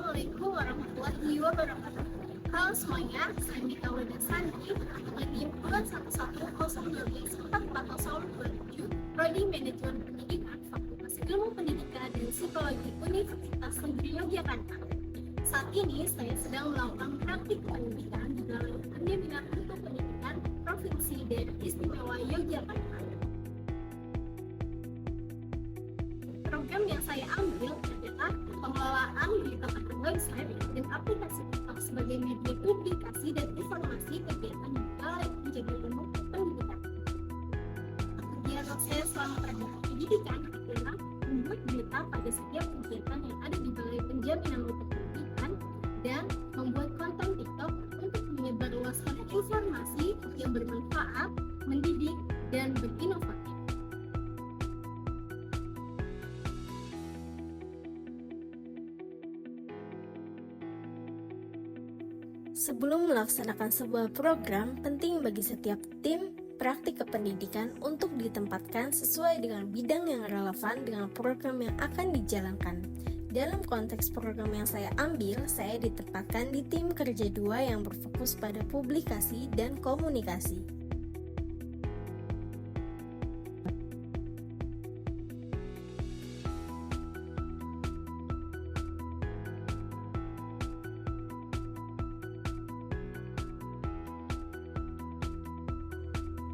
Assalamualaikum warahmatullahi wabarakatuh. Halo semuanya, saya Mita Sandi, lagi bulan 11/01/2012 Prodi Manajemen Pendidikan Fakultas Ilmu Pendidikan dan Psikologi Universitas Negeri Yogyakarta. Saat ini saya sedang melakukan praktik pendidikan di Balai Pembinaan Mutu Pendidikan Provinsi Daerah Istimewa Yogyakarta. Program yang saya ambil adalah pengelolaan berita pada website dan aplikasi TikTok sebagai media publikasi dan informasi kegiatan di Balai Pembinaan Mutu Pendidikan. Kegiatan saya selama program pendidikan adalah membuat berita pada setiap kegiatan yang ada di Balai Penjaminan Mutu Pendidikan dan membuat konten TikTok untuk menyebarluaskan informasi yang bermanfaat, mendidik, dan berinovasi. Sebelum melaksanakan sebuah program, penting bagi setiap tim praktik kependidikan untuk ditempatkan sesuai dengan bidang yang relevan dengan program yang akan dijalankan. Dalam konteks program yang saya ambil, saya ditempatkan di tim kerja 2 yang berfokus pada publikasi dan komunikasi.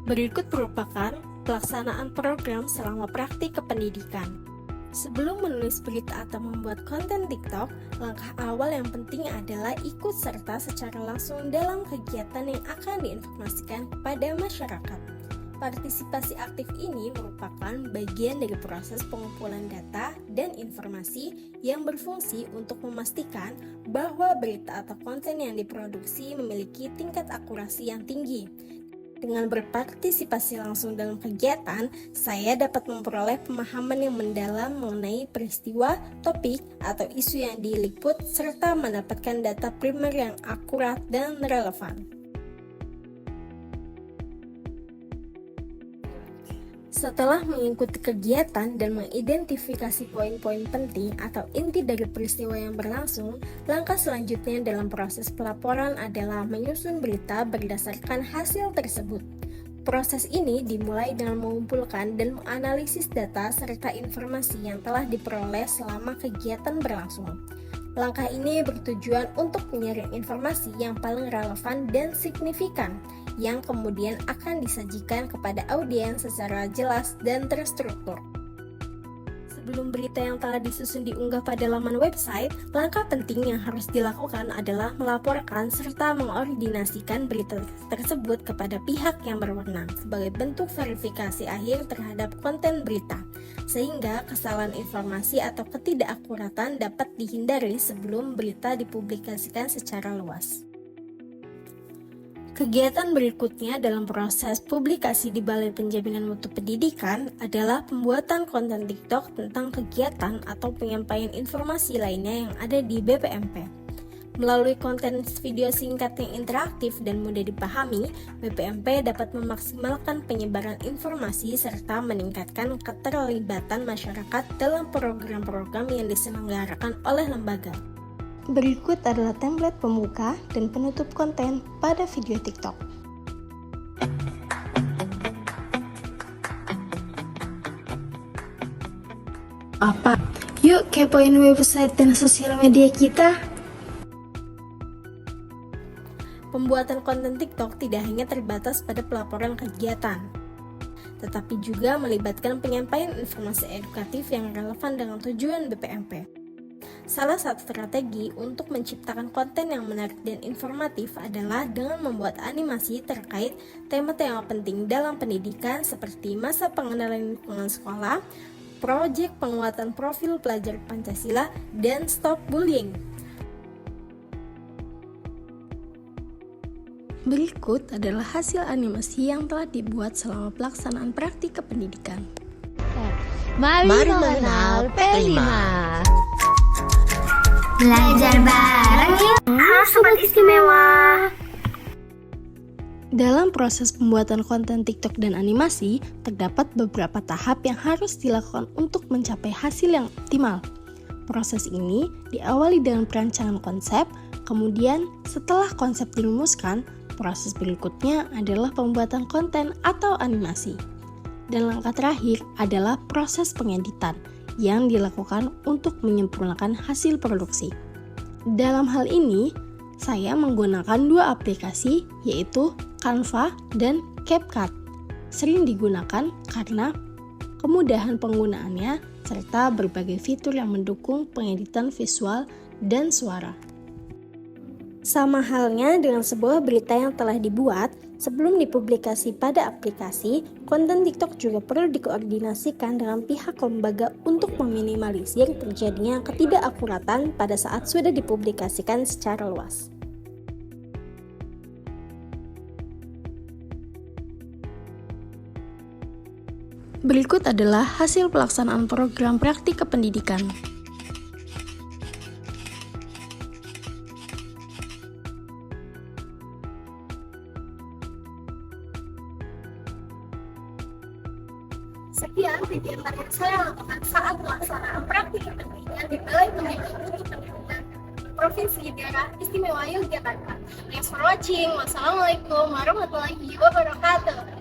Berikut merupakan pelaksanaan program selama praktik kependidikan. Sebelum menulis berita atau membuat konten TikTok, langkah awal yang penting adalah ikut serta secara langsung dalam kegiatan yang akan diinformasikan kepada masyarakat. Partisipasi aktif ini merupakan bagian dari proses pengumpulan data dan informasi yang berfungsi untuk memastikan bahwa berita atau konten yang diproduksi memiliki tingkat akurasi yang tinggi. Dengan berpartisipasi langsung dalam kegiatan, saya dapat memperoleh pemahaman yang mendalam mengenai peristiwa, topik, atau isu yang diliput, serta mendapatkan data primer yang akurat dan relevan. Setelah mengikuti kegiatan dan mengidentifikasi poin-poin penting atau inti dari peristiwa yang berlangsung, langkah selanjutnya dalam proses pelaporan adalah menyusun berita berdasarkan hasil tersebut. Proses ini dimulai dengan mengumpulkan dan menganalisis data serta informasi yang telah diperoleh selama kegiatan berlangsung. Langkah ini bertujuan untuk menyaring informasi yang paling relevan dan signifikan, yang kemudian akan disajikan kepada audiens secara jelas dan terstruktur. Sebelum berita yang telah disusun diunggah pada laman website, langkah penting yang harus dilakukan adalah melaporkan serta mengordinasikan berita tersebut kepada pihak yang berwenang sebagai bentuk verifikasi akhir terhadap konten berita, sehingga kesalahan informasi atau ketidakakuratan dapat dihindari sebelum berita dipublikasikan secara luas. Kegiatan berikutnya dalam proses publikasi di Balai Penjaminan Mutu Pendidikan adalah pembuatan konten TikTok tentang kegiatan atau penyampaian informasi lainnya yang ada di BPMP. Melalui konten video singkat yang interaktif dan mudah dipahami, BPMP dapat memaksimalkan penyebaran informasi serta meningkatkan keterlibatan masyarakat dalam program-program yang diselenggarakan oleh lembaga. Berikut adalah template pembuka dan penutup konten pada video TikTok. Apa? Yuk kepoin website dan sosial media kita. Pembuatan konten TikTok tidak hanya terbatas pada pelaporan kegiatan, tetapi juga melibatkan penyampaian informasi edukatif yang relevan dengan tujuan BPMP. Salah satu strategi untuk menciptakan konten yang menarik dan informatif adalah dengan membuat animasi terkait tema-tema penting dalam pendidikan seperti masa pengenalan lingkungan sekolah, proyek penguatan profil pelajar Pancasila, dan stop bullying. Berikut adalah hasil animasi yang telah dibuat selama pelaksanaan praktik kependidikan. Mari mengenal P5. Belajar bareng yuk, Sobat Istimewa! Dalam proses pembuatan konten TikTok dan animasi, terdapat beberapa tahap yang harus dilakukan untuk mencapai hasil yang optimal. Proses ini diawali dengan perancangan konsep, kemudian setelah konsep dirumuskan, proses berikutnya adalah pembuatan konten atau animasi. Dan langkah terakhir adalah proses pengeditan yang dilakukan untuk menyempurnakan hasil produksi. Dalam hal ini, saya menggunakan dua aplikasi yaitu Canva dan CapCut. Sering digunakan karena kemudahan penggunaannya serta berbagai fitur yang mendukung pengeditan visual dan suara. Sama halnya dengan sebuah berita yang telah dibuat, sebelum dipublikasi pada aplikasi, konten TikTok juga perlu dikoordinasikan dengan pihak lembaga untuk meminimalisir terjadinya ketidakakuratan pada saat sudah dipublikasikan secara luas. Berikut adalah hasil pelaksanaan program praktik kependidikan. Sekian kegiatan yang saya lakukan saat pelaksanaan praktik kependidikan di Balai Kemdikbud Pendidikan Provinsi Daerah Istimewa Yogyakarta. Thanks for watching. Wassalamualaikum warahmatullahi wabarakatuh.